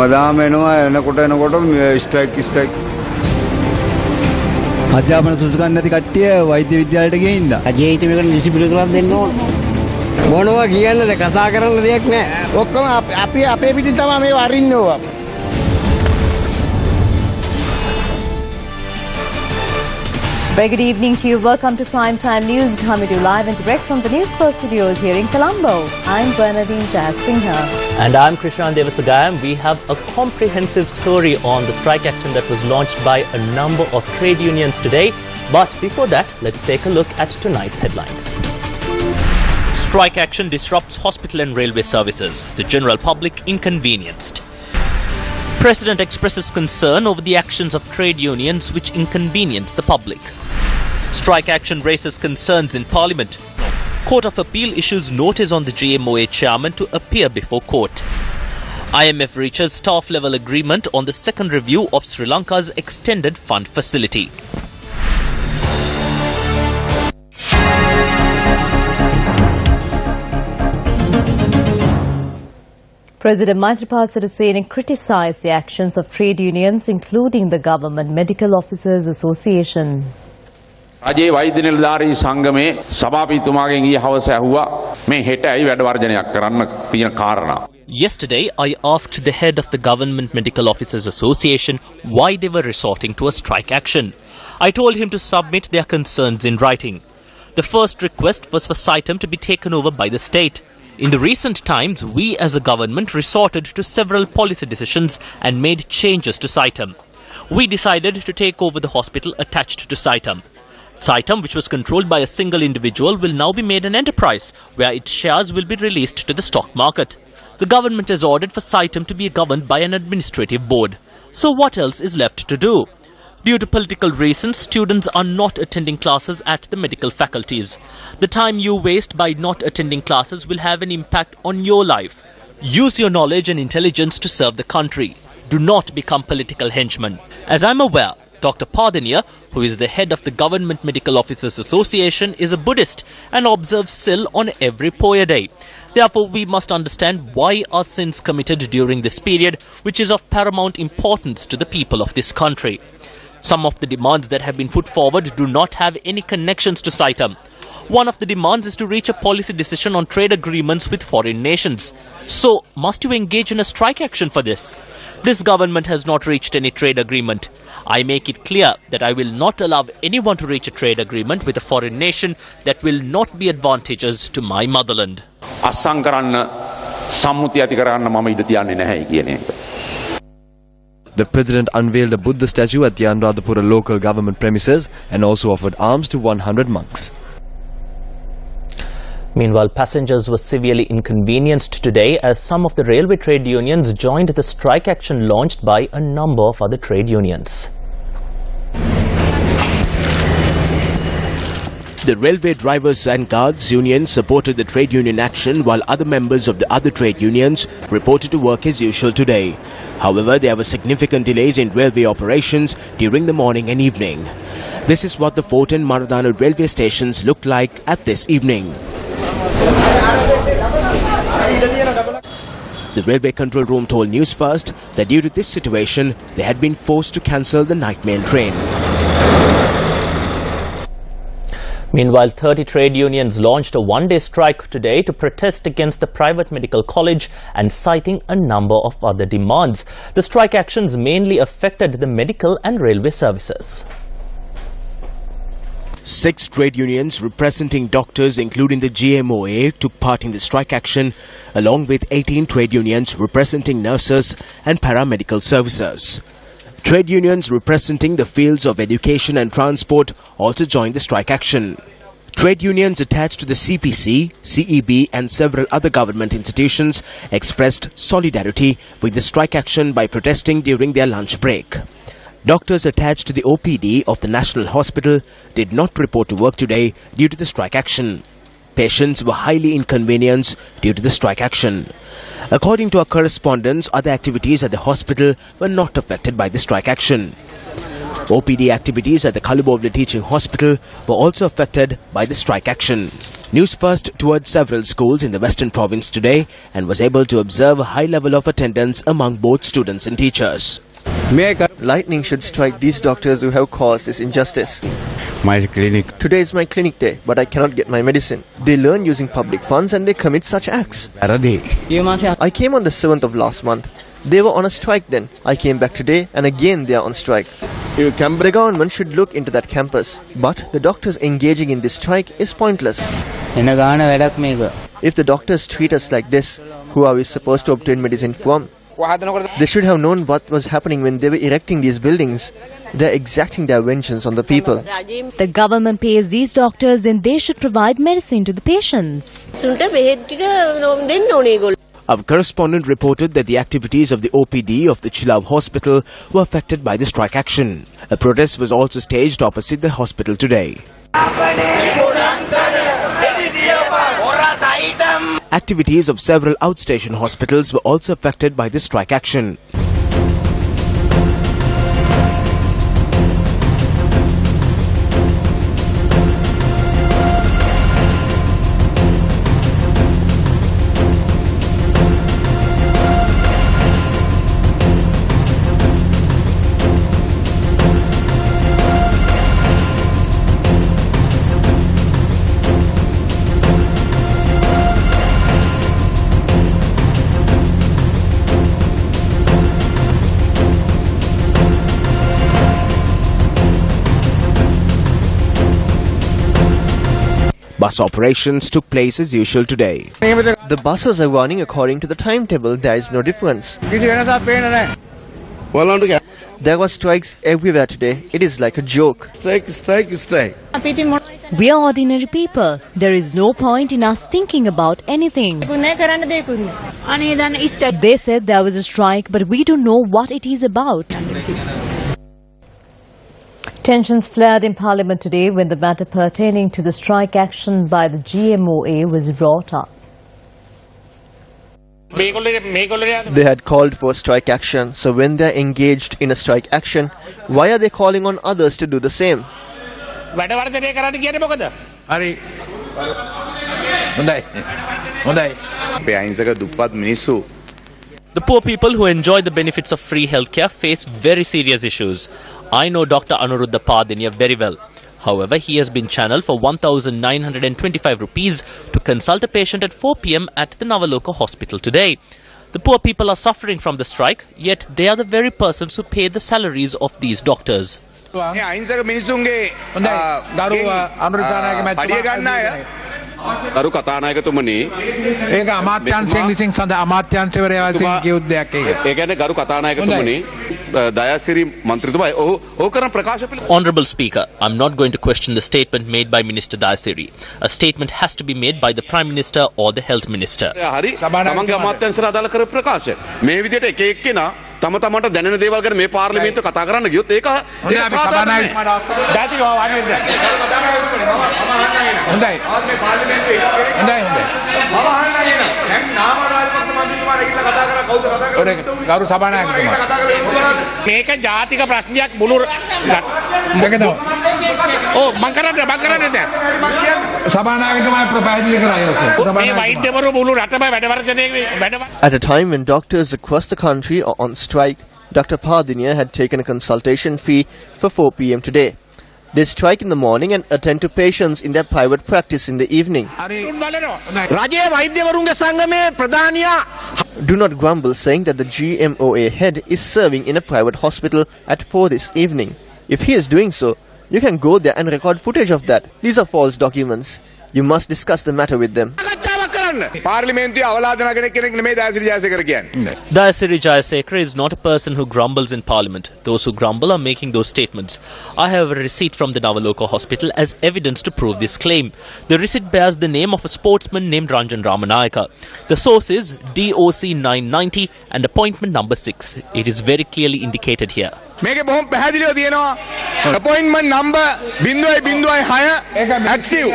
හැමදාම එනවා එනකොට ස්ට්‍රයික් අධ්‍යාපන සුසුකම් නැති කට්ටිය වෛද්‍ය විද්‍යාලයට ගිහින් ඉඳා. අජේ හිතේකට නිසි පිළිතුරක් දෙන්න ඕන. මොනවා කියන්නද කතා කරන්න දෙයක් නැහැ. ඔක්කොම අපි අපේ පිටින් තමයි මේ වරින්නේ ඕවා. Very good evening to you. Welcome to Prime Time News, coming to you live and direct from the Newsfirst studios here in Colombo. I'm Bernadine Jaspinha. And I'm Krishan Devasagayam. We have a comprehensive story on the strike action that was launched by a number of trade unions today. But before that, let's take a look at tonight's headlines. Strike action disrupts hospital and railway services. The general public inconvenienced. President expresses concern over the actions of trade unions which inconvenience the public. Strike action raises concerns in Parliament. Court of Appeal issues notice on the GMOA chairman to appear before court. IMF reaches staff-level agreement on the second review of Sri Lanka's extended fund facility. President Maithripala Sirisena criticised the actions of trade unions, including the Government Medical Officers Association. Ajay වෛද්‍ය නිලධාරී සංගමේ සභාපතිතුමාගෙන් ඊ හවස ඇහුවා මේ හෙට ඇයි වැඩ වර්ජනයක් කරන්න තියෙන කාරණා. Yesterday, I asked the head of the Government Medical Officers Association why they were resorting to a strike action. I told him to submit their concerns in writing. The first request was for Saitam to be taken over by the state. In the recent times, we as a government resorted to several policy decisions and made changes to Saitam. We decided to take over the hospital attached to Saitam. Saitam, which was controlled by a single individual, will now be made an enterprise, where its shares will be released to the stock market. The government has ordered for Saitam to be governed by an administrative board. So what else is left to do? Due to political reasons, students are not attending classes at the medical faculties. The time you waste by not attending classes will have an impact on your life. Use your knowledge and intelligence to serve the country. Do not become political henchmen. As I'm aware, Dr. Pardania, who is the head of the Government Medical Officers Association, is a Buddhist and observes Sil on every Poya day. Therefore, we must understand why are sins committed during this period, which is of paramount importance to the people of this country. Some of the demands that have been put forward do not have any connections to Saitam. One of the demands is to reach a policy decision on trade agreements with foreign nations. So, must you engage in a strike action for this? This government has not reached any trade agreement. I make it clear that I will not allow anyone to reach a trade agreement with a foreign nation that will not be advantageous to my motherland. අස්සම් කරන්න සම්මුතිය ඇති කරන්න මම ඉඩ තියන්නේ නැහැ කියන එක. The President unveiled a Buddha statue at the Anuradhapura local government premises and also offered alms to 100 monks. Meanwhile, passengers were severely inconvenienced today as some of the railway trade unions joined the strike action launched by a number of other trade unions. The Railway Drivers and Guards Union supported the trade union action, while other members of the other trade unions reported to work as usual today. However, there were significant delays in railway operations during the morning and evening. This is what the Fort and Maradana railway stations looked like at this evening. The railway control room told Newsfirst that due to this situation, they had been forced to cancel the night mail train. Meanwhile, 30 trade unions launched a one-day strike today to protest against the private medical college and citing a number of other demands. The strike actions mainly affected the medical and railway services. 6 trade unions representing doctors, including the GMOA, took part in the strike action, along with 18 trade unions representing nurses and paramedical services. Trade unions representing the fields of education and transport also joined the strike action. Trade unions attached to the CPC, CEB and several other government institutions expressed solidarity with the strike action by protesting during their lunch break. Doctors attached to the OPD of the National Hospital did not report to work today due to the strike action. Patients were highly inconvenienced due to the strike action. According to our correspondents, other activities at the hospital were not affected by the strike action. OPD activities at the Kalubovla Teaching Hospital were also affected by the strike action. Newsfirst toured several schools in the Western Province today and was able to observe a high level of attendance among both students and teachers. Lightning should strike these doctors who have caused this injustice. My clinic. Today is my clinic day, but I cannot get my medicine. They learn using public funds and they commit such acts. I came on the 7th of last month. They were on a strike then. I came back today and again they are on strike. The government should look into that campus. But the doctors engaging in this strike is pointless. If the doctors treat us like this, who are we supposed to obtain medicine from? They should have known what was happening when they were erecting these buildings. They are exacting their vengeance on the people. The government pays these doctors and they should provide medicine to the patients. Our correspondent reported that the activities of the OPD of the Chilav hospital were affected by the strike action. A protest was also staged opposite the hospital today. Activities of several outstation hospitals were also affected by the strike action. Bus operations took place as usual today. The buses are running according to the timetable. There is no difference. There were strikes everywhere today. It is like a joke. Strike. We are ordinary people. There is no point in us thinking about anything. They said there was a strike, but we don't know what it is about. Tensions flared in Parliament today when the matter pertaining to the strike action by the GMOA was brought up. They had called for strike action, so when they are engaged in a strike action, why are they calling on others to do the same? The poor people who enjoy the benefits of free healthcare face very serious issues. I know Dr. Anuruddha Padiniya very well. However, he has been channeled for 1,925 rupees to consult a patient at 4 p.m. at the Navaloka hospital today. The poor people are suffering from the strike, yet they are the very persons who pay the salaries of these doctors. ගරු කතානායකතුමනි ඒක අමාත්‍යාංශයෙන් විසින් සඳහා අමාත්‍යාංශවරයා විසින් කියු දෙයක් ඒක. ඒ කියන්නේ ගරු කතානායකතුමනි දයාසිරි මන්ත්‍රීතුමා ඔහු කරන ප්‍රකාශ පිළ Honourable Speaker, I'm not going to question the statement made by Minister Dayasiri. A statement has to be made by the Prime Minister or the Health Minister. හරි තමන්ගේ අමාත්‍යාංශයට අදාළ කරපු ප්‍රකාශය. මේ විදිහට එක එක්කෙනා තම තමන්ට දැනෙන දේවල් ගැන මේ පාර්ලිමේන්තුව කතා කරන්න ගියොත් ඒක හොඳයි. ගරු සභානායකතුමා මේක ජාතික ප්‍රශ්නයක් මුළු මේකද ඔව් මං කරන්නේ දැන් සභානායකතුමා ප්‍රපැහැදිලි කරා මේ වෛද්‍යවරු මුළු රටම At a time when doctors across the country are on strike, Dr. Padiniya had taken a consultation fee for 4 p.m. today. They strike in the morning and attend to patients in their private practice in the evening. Do not grumble saying that the GMOA head is serving in a private hospital at 4 this evening. If he is doing so, you can go there and record footage of that. These are false documents. You must discuss the matter with them. Dayasiri Jayasekara is not a person who grumbles in Parliament. Those who grumble are making those statements. I have a receipt from the Navaloka hospital as evidence to prove this claim. The receipt bears the name of a sportsman named Ranjan Ramanayaka. The source is DOC 990 and appointment number 6. It is very clearly indicated here. මේකේ බොහොම පැහැදිලිව තියෙනවා appointment number 0.06 active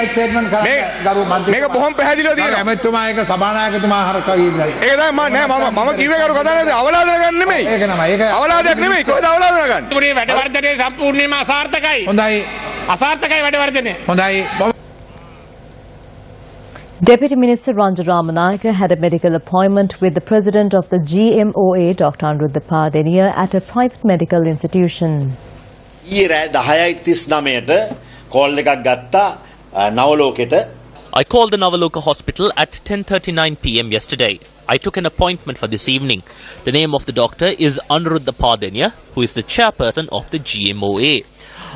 මේක බොහොම පැහැදිලිව තියෙනවා එමෙතුමා ඒක සභානායකතුමා හරක කියන්නේ ඒක තමයි මම කිව්වේ කරු කතාවේ අවලාදන ගන්න නෙමෙයි ඒක නම ඒක අවලාදයක් නෙමෙයි කොහෙද අවලාදන ගන්න මේ වැඩ වර්ධනයේ සම්පූර්ණයෙන්ම අසාර්ථකයි හොඳයි අසාර්ථකයි වැඩ වර්ධනය හොඳයි Deputy Minister Ranjan Ramanayake had a medical appointment with the president of the GMOA, Dr. Anuruddha Padeniya, at a private medical institution. I called the Navaloka hospital at 10:39 p.m. yesterday. I took an appointment for this evening. The name of the doctor is Anuruddha Padeniya, who is the chairperson of the GMOA.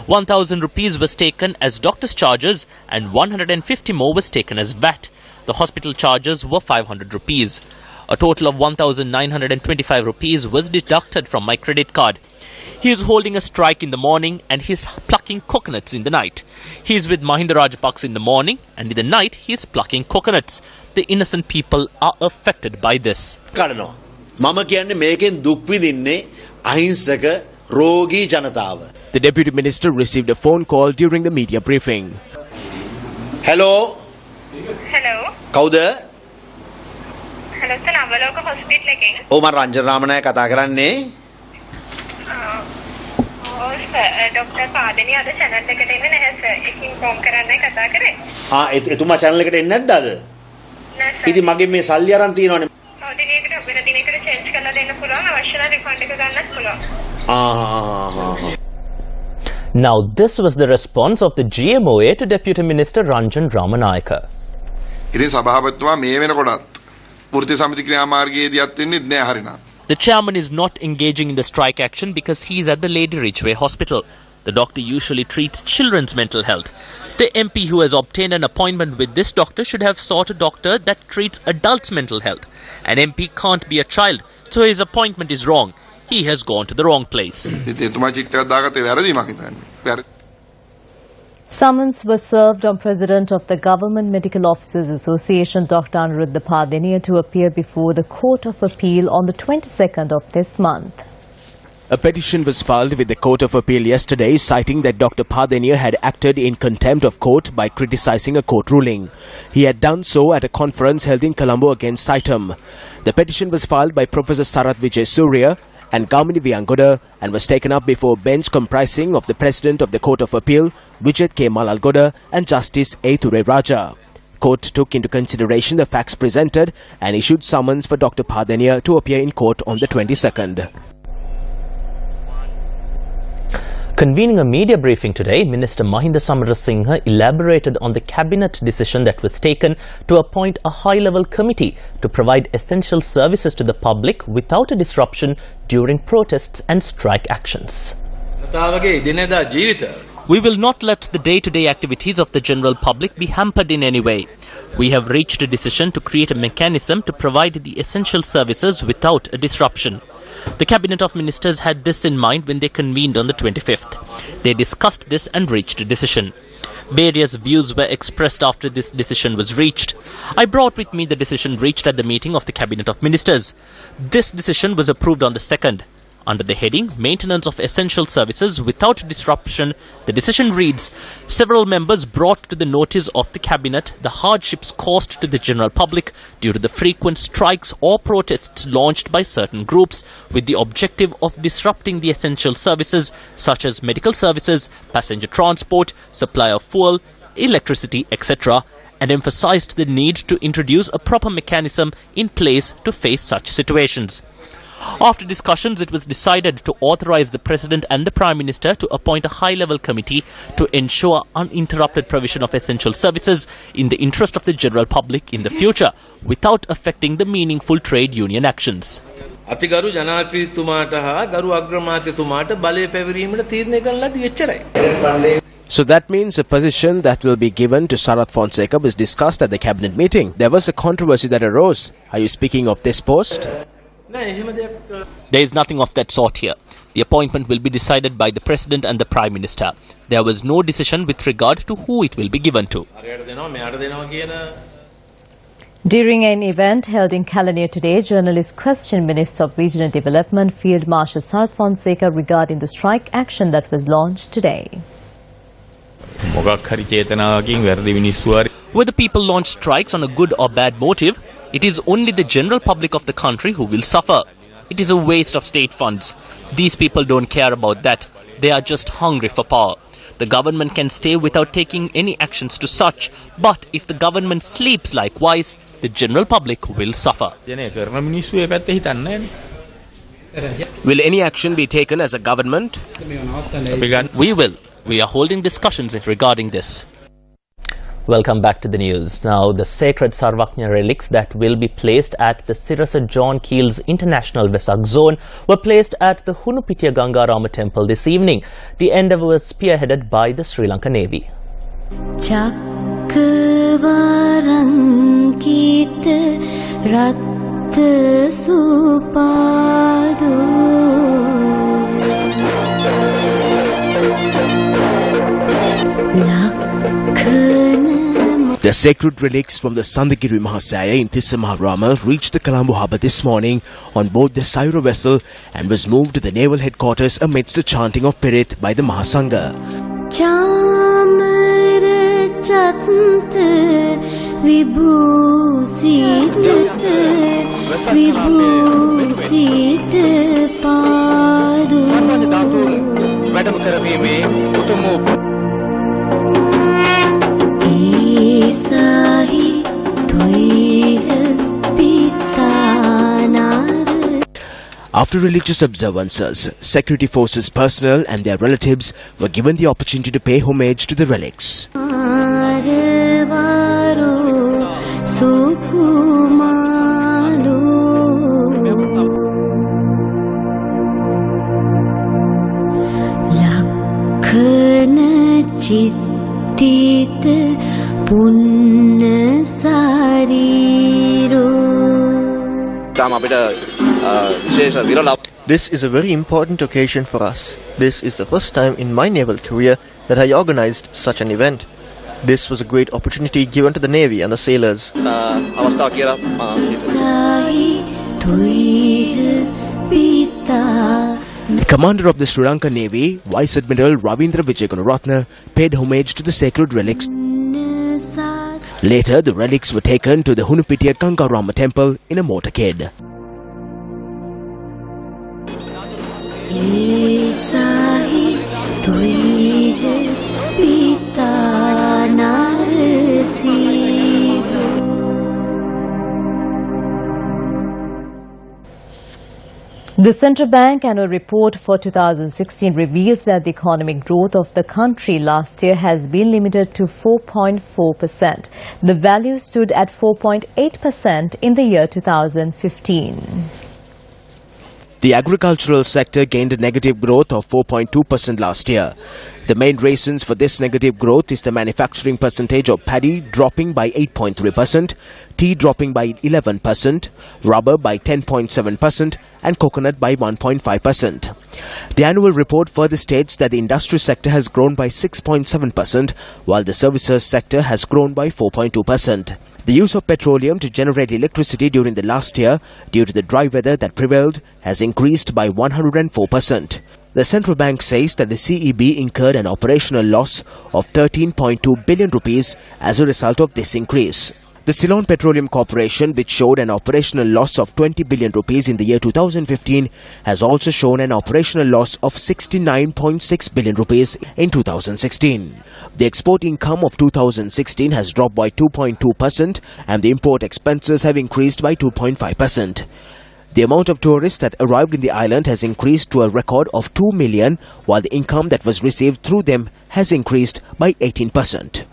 1,000 rupees was taken as doctor's charges and 150 more was taken as VAT. The hospital charges were 500 rupees. A total of 1,925 rupees was deducted from my credit card. He is holding a strike in the morning and he is plucking coconuts in the night. He is with Mahinda Rajapaksa in the morning and in the night he is plucking coconuts. The innocent people are affected by this. The deputy minister received a phone call during the media briefing. Hello. Hello. Kauda? Hello, sir. Navaloka hospital again. Oh, मैं रंजन रामनायक कथा करने. Dr. Padeniya ada channel එකට එන්නේ නැහැ sir. ඒක inform කරන්නයි කතා කරේ. එතුමා channel එකට එන්නේ නැද්ද අද? නෑ sir. ඉතින් මගේ මේ සල්ලි අරන් තියෙනවනේ. ඔව් දිනයකට වෙන දිනයකට චේන්ජ් කරලා දෙන්න පුළුවන්. අවශ්‍ය නම් රිෆන්ඩ් එක ගන්නත් පුළුවන්. Now this was the response of the GMOA to Deputy Minister Ranjan Ramanayake. ඉතින් සභාපතිතුමා මේ වෙනකොටත් වෘත්ති සමිති ක්‍රියාමාර්ගයේදීත් වෙන්නේ නැහැ හරිනා. The chairman is not engaging in the strike action because he is at the Lady Ridgeway Hospital. The doctor usually treats children's mental health. The MP who has obtained an appointment with this doctor should have sought a doctor that treats adults' mental health. An MP can't be a child, so his appointment is wrong. He has gone to the wrong place. Summons was served on President of the Government Medical Officers Association, Dr. Anuruddha Padeniya, to appear before the Court of Appeal on the 22nd of this month. A petition was filed with the Court of Appeal yesterday citing that Dr. Padeniya had acted in contempt of court by criticizing a court ruling. He had done so at a conference held in Colombo against Saitam. The petition was filed by Professor Sarath Vijay Surya and Gamini Viyangoda and was taken up before a bench comprising of the President of the Court of Appeal, Vijay K. Malalgoda, and Justice A. Ture Raja. Court took into consideration the facts presented and issued summons for Dr. Padeniya to appear in court on the 22nd. Convening a media briefing today, Minister Mahinda Samarasinghe elaborated on the cabinet decision that was taken to appoint a high-level committee to provide essential services to the public without a disruption during protests and strike actions. We will not let the day-to-day activities of the general public be hampered in any way. We have reached a decision to create a mechanism to provide the essential services without a disruption. The Cabinet of Ministers had this in mind when they convened on the 25th. They discussed this and reached a decision. Various views were expressed after this decision was reached. I brought with me the decision reached at the meeting of the Cabinet of Ministers. This decision was approved on the 2nd. Under the heading Maintenance of Essential Services Without Disruption, the decision reads, several members brought to the notice of the Cabinet the hardships caused to the general public due to the frequent strikes or protests launched by certain groups with the objective of disrupting the essential services such as medical services, passenger transport, supply of fuel, electricity, etc., and emphasized the need to introduce a proper mechanism in place to face such situations. After discussions, it was decided to authorize the President and the Prime Minister to appoint a high-level committee to ensure uninterrupted provision of essential services in the interest of the general public in the future, without affecting the meaningful trade union actions. අතිගරු ජනාධිපතිතුමාට හා ගරු අග්‍රාමාත්‍යතුමාට බලය පැවරීමට තීරණය කරන ලදී එච්චරයි. So that means a position that will be given to Sarath Fonseca was discussed at the cabinet meeting. There was a controversy that arose. Are you speaking of this post? There is nothing of that sort here. The appointment will be decided by the President and the Prime Minister. There was no decision with regard to who it will be given to. During an event held in Kalaniya today, journalists questioned Minister of Regional Development Field Marshal Sarath Fonseca regarding the strike action that was launched today. Whether people launch strikes on a good or bad motive, it is only the general public of the country who will suffer. It is a waste of state funds. These people don't care about that. They are just hungry for power. the government can stay without taking any actions to such. But if the government sleeps likewise, the general public will suffer. Will any action be taken as a government? We will. We are holding discussions regarding this. Welcome back to the news. Now, the sacred Sarvajna relics that will be placed at the Sirasa John Keels International Vesak Zone were placed at the Hunupitiya Gangarama temple this evening. The endeavour was spearheaded by the Sri Lanka Navy. The sacred relics from the Sandagiri Mahasaya in Tissamaharama reached the Colombo harbour this morning on board the Saira vessel and was moved to the naval headquarters amidst the chanting of Pirit by the Mahasangha. After religious observances, security forces personnel and their relatives were given the opportunity to pay homage to the relics. This is a very important occasion for us. This is the first time in my naval career that I organized such an event. This was a great opportunity given to the Navy and the sailors. The commander of the Sri Lanka Navy, Vice Admiral Ravindra Vijayagunaratne, paid homage to the sacred relics. Later, the relics were taken to the Hunupitiya Gangarama temple in a motorcade. The Central Bank annual report for 2016 reveals that the economic growth of the country last year has been limited to 4.4%. The value stood at 4.8% in the year 2015. The agricultural sector gained a negative growth of 4.2% last year. The main reasons for this negative growth is the manufacturing percentage of paddy dropping by 8.3%, tea dropping by 11%, rubber by 10.7% and coconut by 1.5%. The annual report further states that the industry sector has grown by 6.7%, while the services sector has grown by 4.2%. The use of petroleum to generate electricity during the last year, due to the dry weather that prevailed, has increased by 104%. The central bank says that the CEB incurred an operational loss of 13.2 billion rupees as a result of this increase. The Ceylon Petroleum Corporation, which showed an operational loss of 20 billion rupees in the year 2015, has also shown an operational loss of 69.6 billion rupees in 2016. The export income of 2016 has dropped by 2.2% and the import expenses have increased by 2.5%. The amount of tourists that arrived in the island has increased to a record of 2 million, while the income that was received through them has increased by 18%.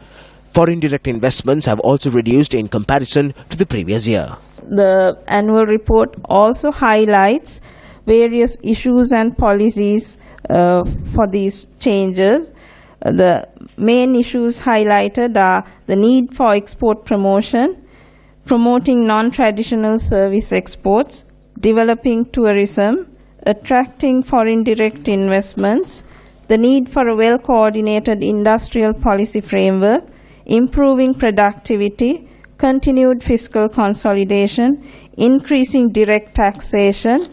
Foreign direct investments have also reduced in comparison to the previous year. The annual report also highlights various issues and policies for these changes. The main issues highlighted are the need for export promotion, promoting non-traditional service exports, developing tourism, attracting foreign direct investments, the need for a well-coordinated industrial policy framework, improving productivity, continued fiscal consolidation, increasing direct taxation,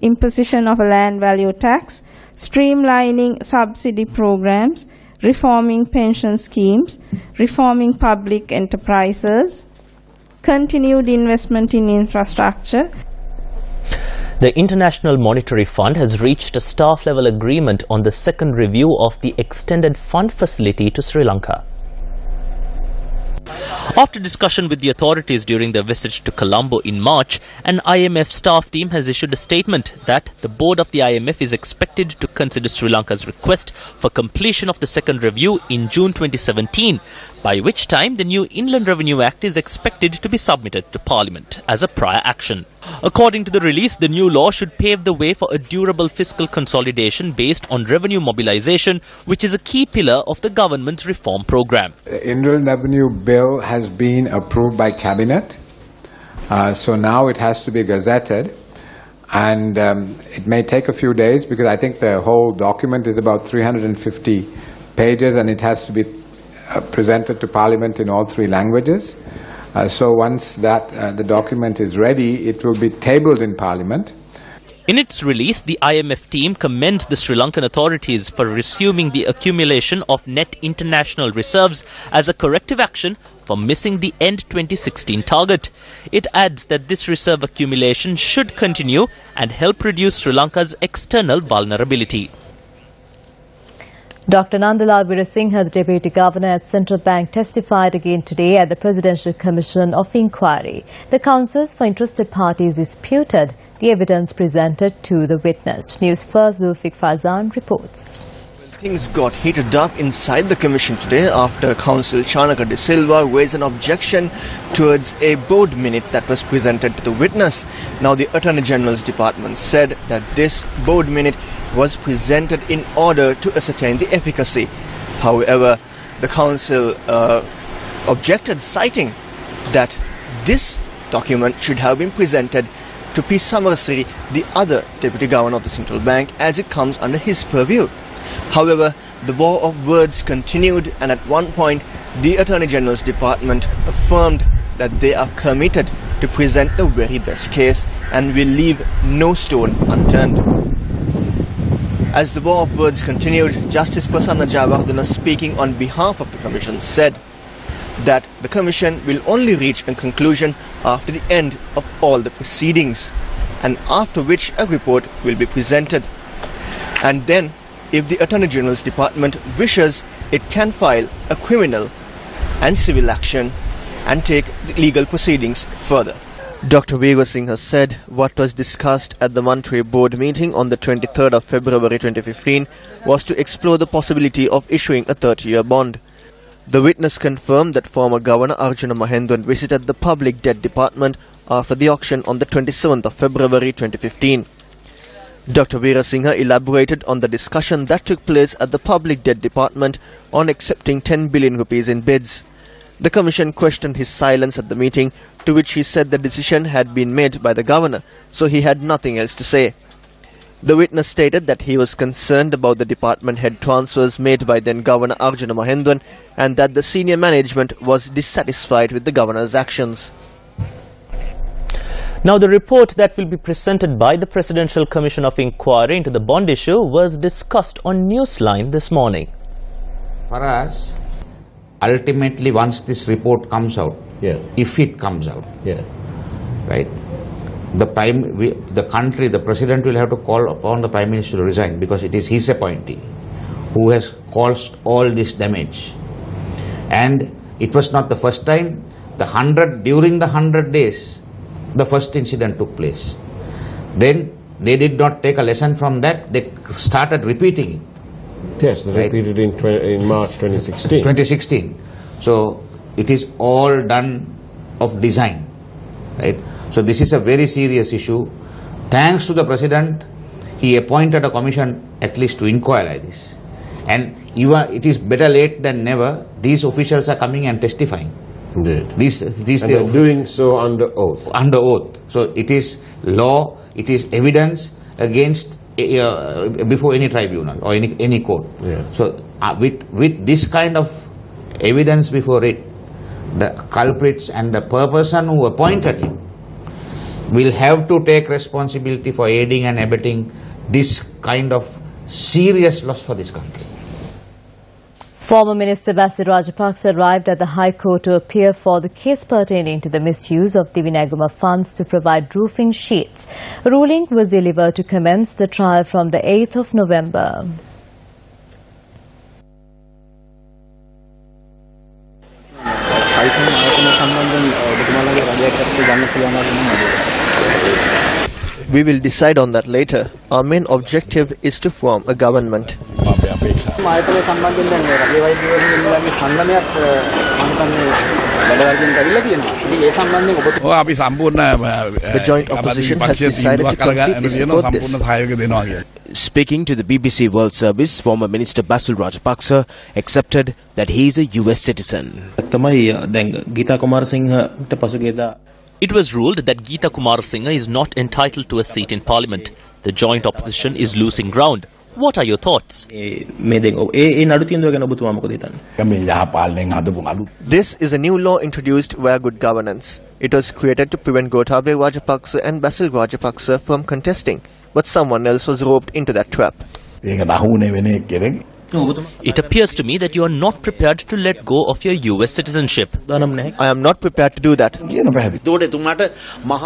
imposition of a land value tax, streamlining subsidy programs, reforming pension schemes, reforming public enterprises, continued investment in infrastructure. The International Monetary Fund has reached a staff-level agreement on the second review of the extended fund facility to Sri Lanka. After discussion with the authorities during their visit to Colombo in March, an IMF staff team has issued a statement that the board of the IMF is expected to consider Sri Lanka's request for completion of the second review in June 2017, by which time the new Inland Revenue Act is expected to be submitted to Parliament as a prior action. According to the release, the new law should pave the way for a durable fiscal consolidation based on revenue mobilization, which is a key pillar of the government's reform program. The Inland Revenue Bill has been approved by Cabinet, so now it has to be gazetted, and it may take a few days because I think the whole document is about 350 pages and it has to be presented to Parliament in all three languages. So once that the document is ready, it will be tabled in Parliament. In its release, the IMF team commends the Sri Lankan authorities for resuming the accumulation of net international reserves as a corrective action for missing the end 2016 target. It adds that this reserve accumulation should continue and help reduce Sri Lanka's external vulnerability. Dr. Nandalal Veerasinghe, the Deputy Governor at Central Bank, testified again today at the Presidential Commission of Inquiry. The counsels for interested parties disputed the evidence presented to the witness. Newsfirst Zulfiq Farzan reports. Things got heated up inside the commission today after Counsel Chanaka De Silva raised an objection towards a board minute that was presented to the witness. Now, the Attorney General's Department said that this board minute was presented in order to ascertain the efficacy. However, the counsel objected, citing that this document should have been presented to P. Samarasiri, the other Deputy Governor of the Central Bank, as it comes under his purview. However, the war of words continued, and at one point the Attorney General's Department affirmed that they are committed to present the very best case and will leave no stone unturned. As the war of words continued, Justice Prasanna Jayawardena, speaking on behalf of the Commission, said that the Commission will only reach a conclusion after the end of all the proceedings, and after which a report will be presented. And then, if the Attorney General's Department wishes, it can file a criminal and civil action and take the legal proceedings further. Dr. Veerasinghe said what was discussed at the Mantri Board meeting on the 23rd of February 2015 was to explore the possibility of issuing a 30-year bond. The witness confirmed that former Governor Arjuna Mahendran visited the Public Debt Department after the auction on the 27th of February 2015. Dr. Veerasinghe elaborated on the discussion that took place at the Public Debt Department on accepting 10 billion rupees in bids. The Commission questioned his silence at the meeting, to which he said the decision had been made by the Governor, so he had nothing else to say. The witness stated that he was concerned about the department head transfers made by then Governor Arjuna Mahendran and that the senior management was dissatisfied with the Governor's actions. Now, the report that will be presented by the Presidential Commission of Inquiry into the bond issue was discussed on Newsline this morning. For us, ultimately, once this report comes out, if it comes out, right, the President will have to call upon the Prime Minister to resign because it is his appointee who has caused all this damage. And it was not the first time. During the 100 days, the first incident took place. Then they did not take a lesson from that. They started repeating it. Yes, they repeated in March 2016. 2016. So it is all done of design, right? So this is a very serious issue. Thanks to the President, he appointed a commission at least to inquire like this. And even it is better late than never. These officials are coming and testifying. Indeed. And they are doing so under oath. Under oath. So it is law, it is evidence against before any tribunal or any court. So with this kind of evidence before it, the culprits and the person who appointed him will have to take responsibility for aiding and abetting this kind of serious loss for this country. Former Minister Basil Rajapaksa arrived at the High Court to appear for the case pertaining to the misuse of the Vinaguma funds to provide roofing sheets. A ruling was delivered to commence the trial from the 8th of November. We will decide on that later. Our main objective is to form a government. The joint opposition has decided to completely support this. Speaking to the BBC World Service, former Minister Basil Rajapaksa accepted that he is a US citizen. It was ruled that Geeta Kumarasinghe is not entitled to a seat in Parliament. The joint opposition is losing ground. What are your thoughts? This is a new law introduced via good governance. It was created to prevent Gotabaya Rajapaksa and Basil Rajapaksa from contesting, but someone else was roped into that trap. It appears to me that you are not prepared to let go of your US citizenship. I am not prepared to do that.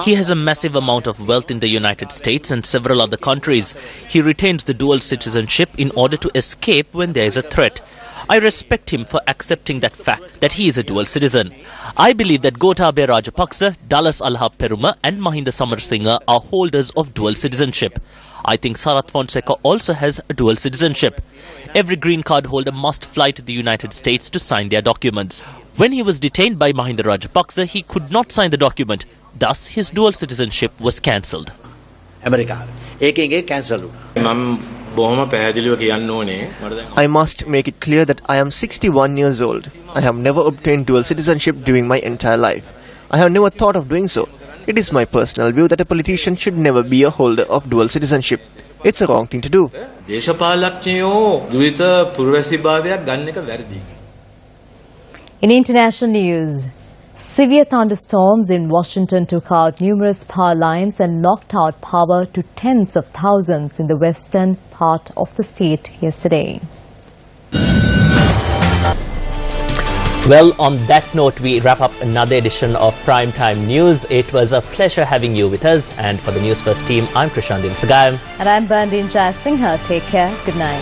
He has a massive amount of wealth in the United States and several other countries. He retains the dual citizenship in order to escape when there is a threat. I respect him for accepting that fact that he is a dual citizen. I believe that Gotabaya Rajapaksa, Dallas Alhab Peruma and Mahinda Samarsinghe are holders of dual citizenship. I think Sarath Fonseca also has a dual citizenship. Every green card holder must fly to the United States to sign their documents. When he was detained by Mahinda Rajapaksa, he could not sign the document. Thus, his dual citizenship was cancelled. I must make it clear that I am 61 years old. I have never obtained dual citizenship during my entire life. I have never thought of doing so. It is my personal view that a politician should never be a holder of dual citizenship. It's a wrong thing to do. In international news, severe thunderstorms in Washington took out numerous power lines and knocked out power to tens of thousands in the western part of the state yesterday. Well, on that note, we wrap up another edition of Primetime News. It was a pleasure having you with us. And for the News First team, I'm Krishandin Sagayam. And I'm Bandin Jai Singha. Take care. Good night.